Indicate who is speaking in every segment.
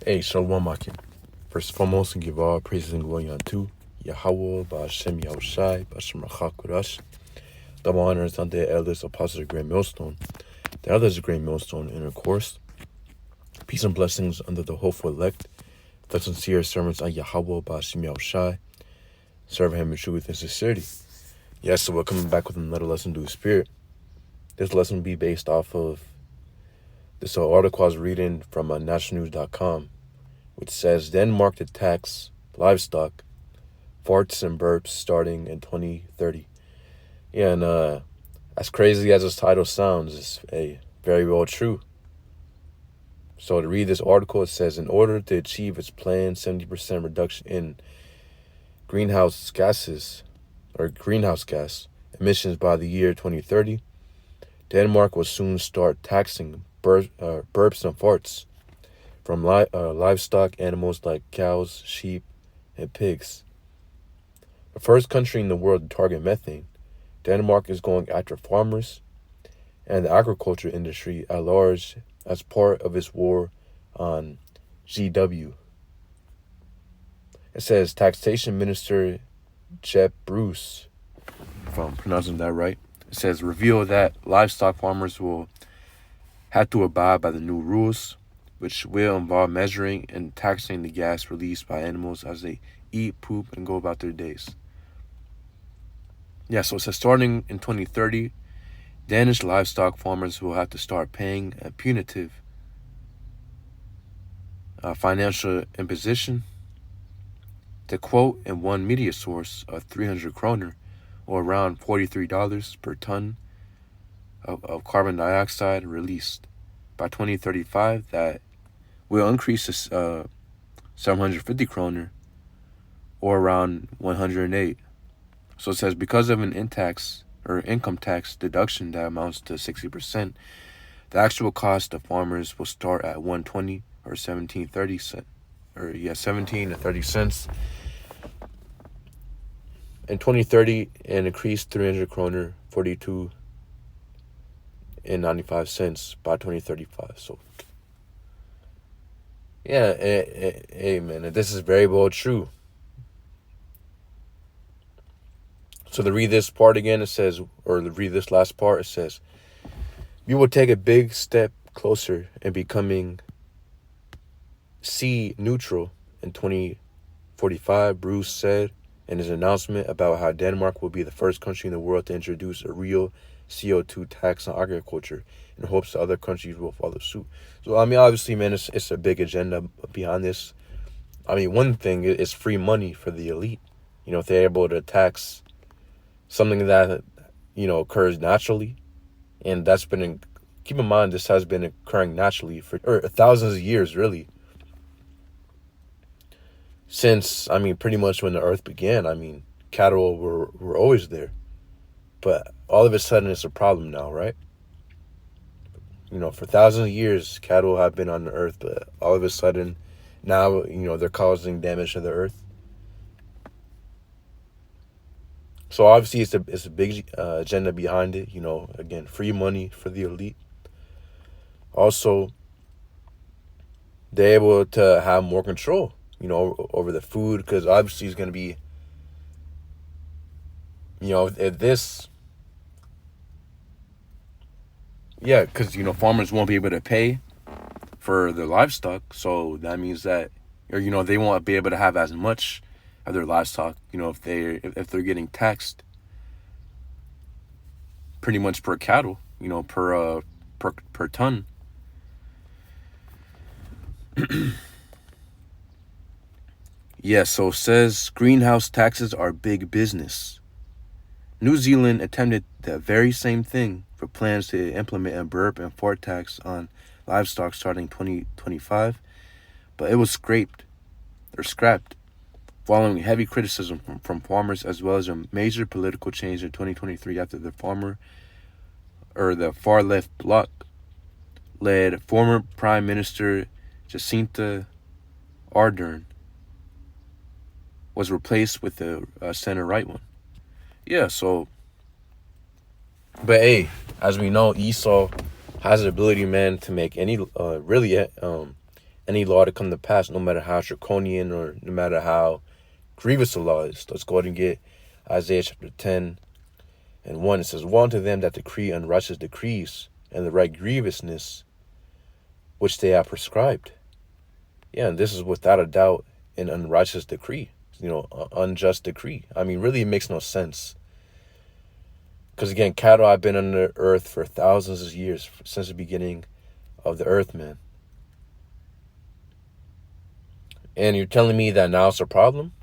Speaker 1: Hey, Shalom Akim. First and foremost, and give all praises and glory unto Yahweh, Ba'Hashem Yahushai, Ba'Hashem Rachakurash. Double honors unto the elders, apostles of Great Millstone, the elders of Great Millstone, intercourse. Peace and blessings unto the hopeful elect, the sincere servants of Yahweh, Ba'Hashem Yahushai, serving him in truth and sincerity. Yes, so we're coming back with another lesson to the Spirit. This lesson will be based off of this article I was reading from nationalnews.com, which says Denmark to tax livestock, farts and burps starting in 2030. Yeah, and as crazy as this title sounds, it's very well true. So to read this article, it says, in order to achieve its planned 70% reduction in greenhouse gas emissions by the year 2030, Denmark will soon start taxing burps and farts from livestock animals like cows, sheep, and pigs. The first country in the world to target methane, Denmark is going after farmers and the agriculture industry at large as part of its war on GW. It says Taxation Minister Jeb Bruce, if I'm pronouncing that right, it says revealed that livestock farmers will have to abide by the new rules, which will involve measuring and taxing the gas released by animals as they eat, poop, and go about their days. Yeah, so it says starting in 2030, Danish livestock farmers will have to start paying a punitive financial imposition. To quote in one media source, 300 kroner, or around $43 per ton of carbon dioxide released. By 2035, that will increase to 750 kroner, or around 108. So it says because of an income tax deduction that amounts to 60%, the actual cost to farmers will start at 120 or 17 to 30 cents. In 2030, and increased 300 kroner, 42 and 95 cents by 2035. So, yeah, hey man, this is very well true. So to read this part again, it says, or to read this last part, it says, we will take a big step closer in becoming sea neutral in 2045, Bruce said in his announcement about how Denmark will be the first country in the world to introduce a real CO2 tax on agriculture in hopes that other countries will follow suit. So, I mean, obviously, man, it's a big agenda behind this. I mean, one thing is free money for the elite. You know, if they're able to tax something that, you know, occurs naturally, and that's been, keep in mind, this has been occurring naturally for thousands of years, really. Since, I mean, pretty much when the earth began, I mean, cattle were always there. But all of a sudden, it's a problem now, right? You know, for thousands of years, cattle have been on the earth, but all of a sudden, now, you know, they're causing damage to the earth. So obviously, it's a big agenda behind it. You know, again, free money for the elite. Also, they're able to have more control, you know, over the food, because obviously it's going to be, you know, if this, yeah, because, you know, farmers won't be able to pay for their livestock, so that means that, or, you know, they won't be able to have as much of their livestock, you know, if they're getting taxed pretty much per cattle, you know, per ton. Yeah, so it says greenhouse taxes are big business. New Zealand attempted the very same thing for plans to implement a burp and fart tax on livestock starting 2025, but it was scrapped following heavy criticism from farmers, as well as a major political change in 2023 after the far left bloc led former Prime Minister Jacinta Ardern was replaced with a center right one. Yeah, so, but hey, as we know, Esau has the ability, man, to make any any law to come to pass, no matter how draconian or no matter how grievous the law is. Let's go ahead and get Isaiah chapter 10 and 1. It says, "Woe unto them that decree unrighteous decrees, and the right grievousness which they have prescribed." Yeah, and this is without a doubt an unrighteous decree, unjust decree. I mean, really, it makes no sense. Because again, cattle have been on the earth for thousands of years, since the beginning of the earth, man. And you're telling me that now it's a problem?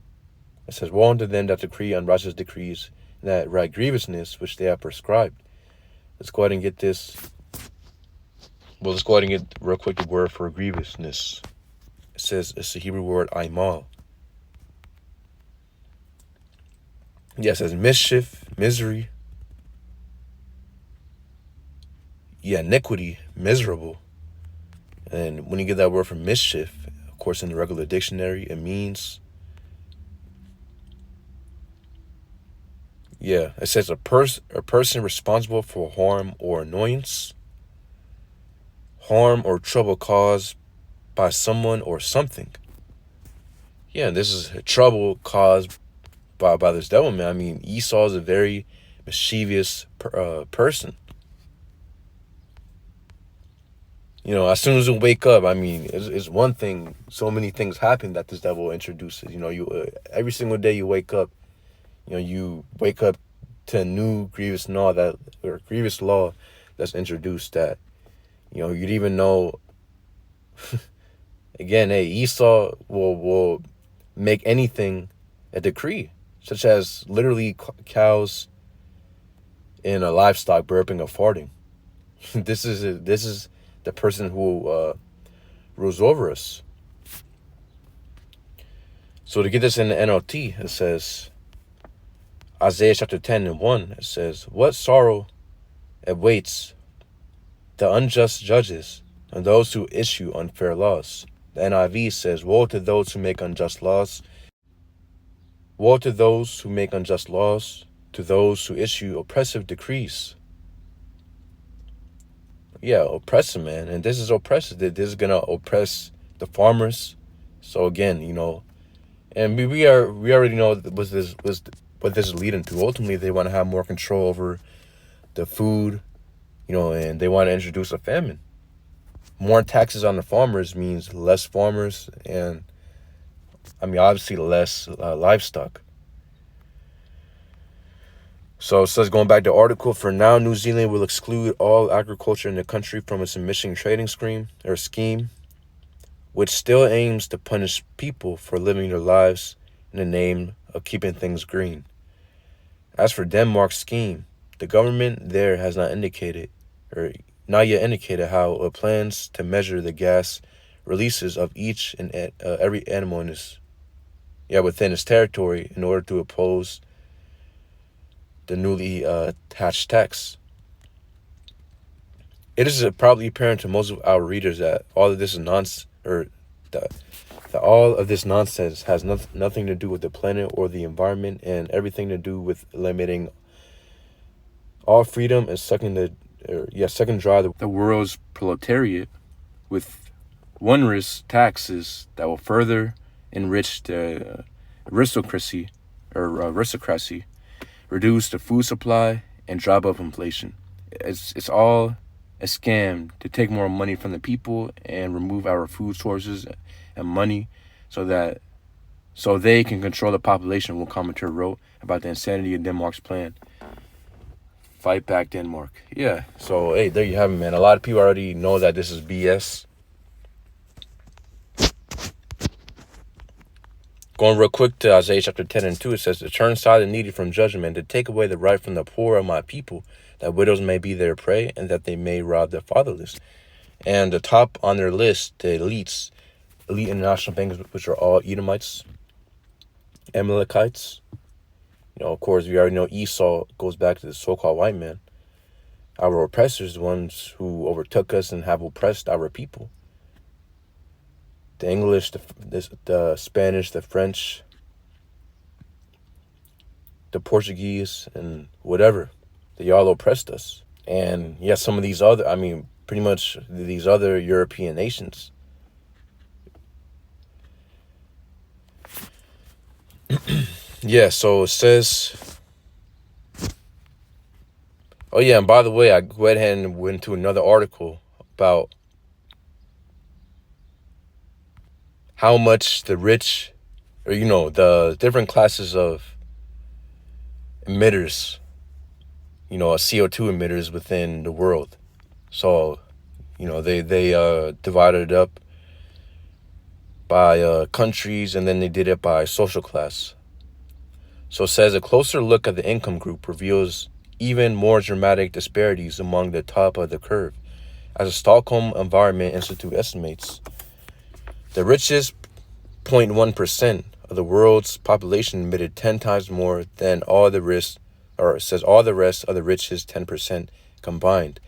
Speaker 1: It says, "Woe unto them that decree unrighteous decrees, and that right grievousness which they have prescribed." Let's go ahead and get this. Well, let's go ahead and get real quick the word for grievousness. It says it's the Hebrew word aimal. Yeah, it says mischief, misery. Yeah, iniquity, miserable. And when you get that word for mischief, of course, in the regular dictionary, it means, yeah, it says a person responsible for harm or annoyance, harm or trouble caused by someone or something. Yeah, this is trouble caused by this devil, man. I mean, Esau is a very mischievous person. As soon as you wake up, I mean, it's one thing. So many things happen that this devil introduces. Every single day you wake up, you wake up to a new grievous law that's introduced that, you'd even know. Again, hey, Esau will make anything a decree, such as literally cows in a livestock burping or farting. This is the person who rules over us. So to get this in the NLT, it says, Isaiah chapter 10 and 1, it says, "What sorrow awaits the unjust judges and those who issue unfair laws." The NIV says, "Woe to those who make unjust laws. Woe to those who make unjust laws, to those who issue oppressive decrees." Yeah, oppressive, man. And this is oppressive. This is going to oppress the farmers. So again, and we already know what this is leading to. Ultimately, they want to have more control over the food, and they want to introduce a famine. More taxes on the farmers means less farmers and, I mean, obviously less livestock. So it says, going back to the article, "For now, New Zealand will exclude all agriculture in the country from its emission trading scheme, which still aims to punish people for living their lives in the name of keeping things green. As for Denmark's scheme, the government there has not yet indicated how it plans to measure the gas releases of each and every animal within its territory in order to oppose the newly attached tax. It is probably apparent to most of our readers that all of this is nonsense, or that all of this nonsense has nothing to do with the planet or the environment, and everything to do with limiting all freedom and sucking dry the world's proletariat with onerous taxes that will further enrich the aristocracy, reduce the food supply, and drive up inflation. It's all a scam to take more money from the people and remove our food sources and money so they can control the population," one commentator wrote about the insanity of Denmark's plan. Fight back, Denmark. Yeah, so hey, there you have it, man. A lot of people already know that this is BS. Going real quick to Isaiah chapter 10 and 2, it says, "To turn aside the needy from judgment, to take away the right from the poor of my people, that widows may be their prey, and that they may rob the fatherless." And the top on their list, the elite international bankers, which are all Edomites, Amalekites. Of course, we already know Esau goes back to the so-called white man. Our oppressors, the ones who overtook us and have oppressed our people. The English, the Spanish, the French, the Portuguese, and whatever. They all oppressed us. And some of these other, pretty much these other European nations. Yeah, so it says, oh yeah, and by the way, I went ahead and went to another article about how much the rich, or the different classes of emitters, CO2 emitters within the world. So, they divided it up by countries, and then they did it by social class. So it says a closer look at the income group reveals even more dramatic disparities among the top of the curve. As the Stockholm Environment Institute estimates, the richest 0.1% of the world's population emitted 10 times more than all the rest, or it says all the rest of the richest 10% combined,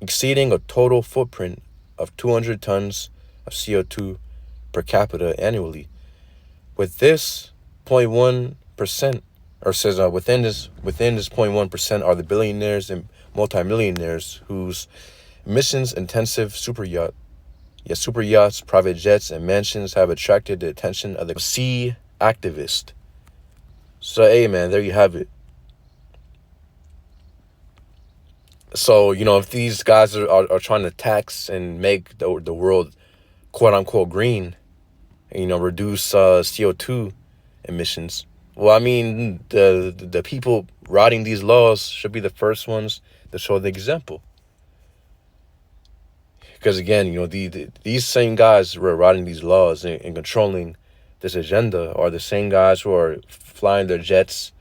Speaker 1: exceeding a total footprint of 200 tons of CO2 per capita annually. With this 0.1%, or says within this 0.1% are the billionaires and multimillionaires whose emissions intensive super yachts, private jets, and mansions have attracted the attention of the sea activist. So hey man, there you have it. So, if these guys are trying to tax and make the world quote unquote green, and, reduce CO2 emissions, well, I mean, the people writing these laws should be the first ones to show the example. Because again, these same guys who are writing these laws and controlling this agenda are the same guys who are flying their jets,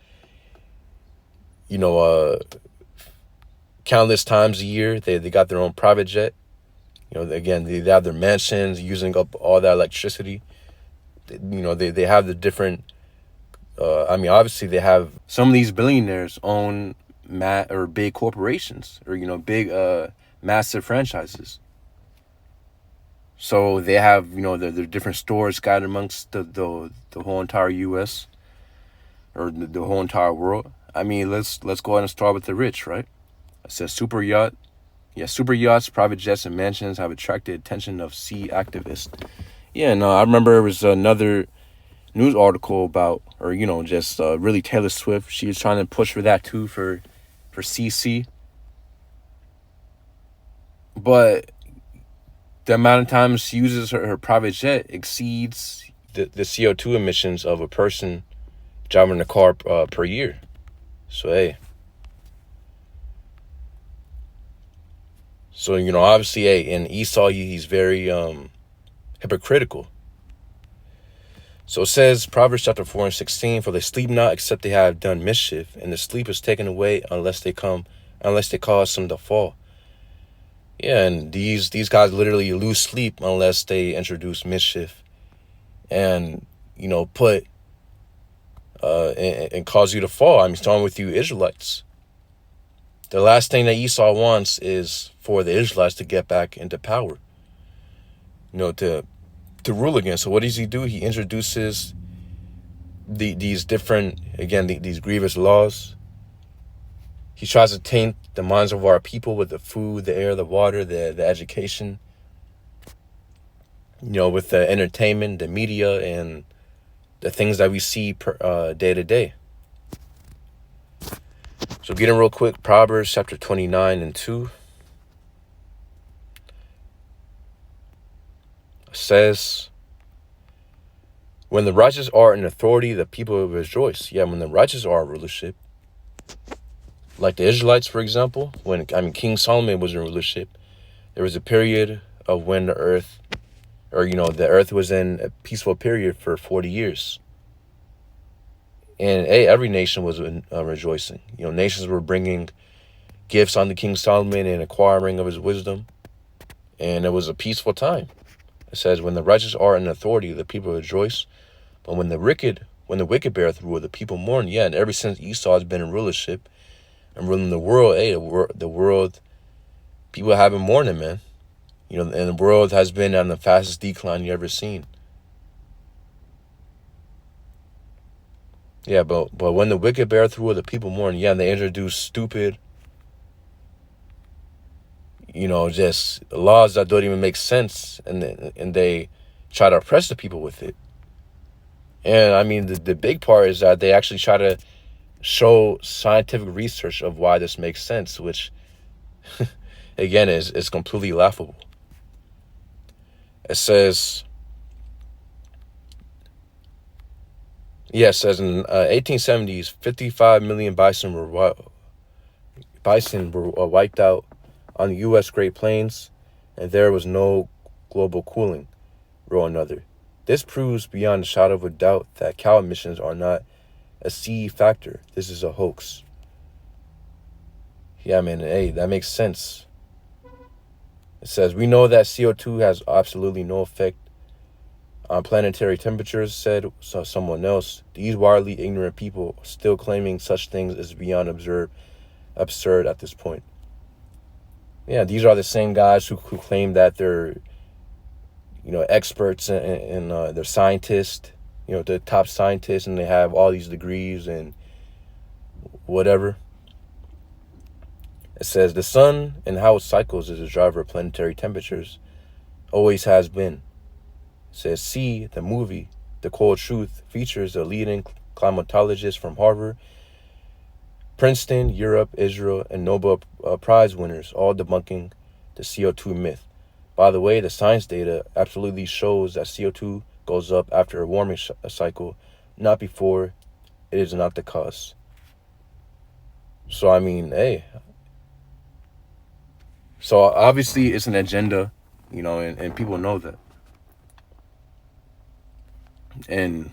Speaker 1: countless times a year. They got their own private jet. Again, they have their mansions using up all that electricity. They have the different. Obviously, they have some of these billionaires own big corporations or big massive franchises. So they have their different stores scattered amongst the whole entire U.S. or the whole entire world. I mean, let's go ahead and start with the rich, right? It says super yacht. Yeah, super yachts, private jets, and mansions have attracted attention of sea activists. Yeah, no, I remember it was another news article about, or just really Taylor Swift. She was trying to push for that too for CC, but the amount of times she uses her private jet exceeds the CO2 emissions of a person driving a car per year. So hey. So, obviously, hey, and Esau, he's very hypocritical. So it says, Proverbs chapter 4 and 16, for they sleep not except they have done mischief, and the sleep is taken away unless they cause some to fall. Yeah, and these guys literally lose sleep unless they introduce mischief and, put and cause you to fall. I'm starting with you Israelites. The last thing that Esau wants is for the Israelites to get back into power, to rule again. So what does he do? He introduces these different, again, these grievous laws. He tries to taint the minds of our people with the food, the air, the water, the education, with the entertainment, the media, and the things that we see day to day. So getting real quick, Proverbs chapter 29 and 2 says, when the righteous are in authority, the people will rejoice. Yeah, when the righteous are in rulership, like the Israelites, for example, when King Solomon was in rulership, there was a period of when the earth was in a peaceful period for 40 years. And every nation was rejoicing. Nations were bringing gifts unto King Solomon and acquiring of his wisdom. And it was a peaceful time. It says, when the righteous are in authority, the people rejoice. But when the wicked beareth rule, the people mourn. Yeah, and ever since Esau has been in rulership and ruling the world, the world, people have been mourning, man. And the world has been on the fastest decline you ever seen. Yeah, but when the wicked beareth rule, the people mourn. Yeah, and they introduce stupid, just laws that don't even make sense, and they try to oppress the people with it. And I mean, the big part is that they actually try to show scientific research of why this makes sense, which again is completely laughable. It says, yeah, it says in 1870s, 55 million bison were wiped out on the U.S. Great Plains, and there was no global cooling, wrote another. This proves beyond a shadow of a doubt that cow emissions are not a CE factor. This is a hoax. Yeah, man, hey, that makes sense. It says, we know that CO2 has absolutely no effect on planetary temperatures, said someone else. These wildly ignorant people still claiming such things is beyond absurd at this point. Yeah, these are the same guys who claim that they're, experts and they're scientists, the top scientists, and they have all these degrees and whatever. It says the sun and how it cycles is a driver of planetary temperatures. Always has been. It says See, the movie, The Cold Truth, features a leading climatologist from Harvard, Princeton, Europe, Israel, and Nobel Prize winners, all debunking the CO2 myth. By the way, the science data absolutely shows that CO2 goes up after a warming cycle, not before. It is not the cause. So, I mean, hey. So, obviously, it's an agenda, and people know that. And,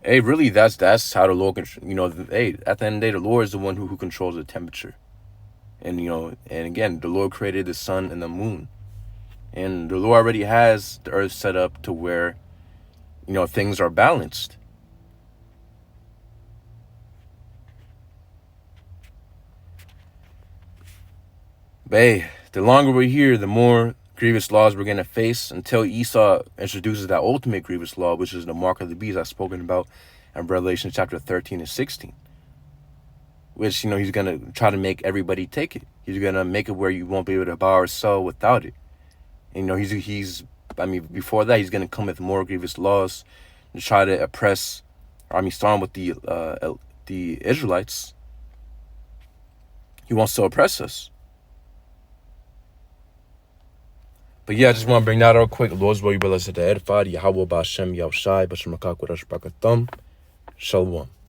Speaker 1: hey, really, that's how the Lord, hey, at the end of the day, the Lord is the one who controls the temperature. And, and again, the Lord created the sun and the moon. And the Lord already has the earth set up to where, things are balanced. But hey, the longer we're here, the more grievous laws we're going to face until Esau introduces that ultimate grievous law, which is the mark of the beast I've spoken about in Revelation chapter 13 and 16. Which, he's going to try to make everybody take it. He's going to make it where you won't be able to buy or sell without it. And, before that, he's going to come with more grievous laws to try to oppress, starting with the Israelites. He wants to oppress us. But yeah, I just want to bring that out quick. Lord's will you blessed to edify. Yahweh Ba'Shem Yahushai B'Shem Makak Shalom.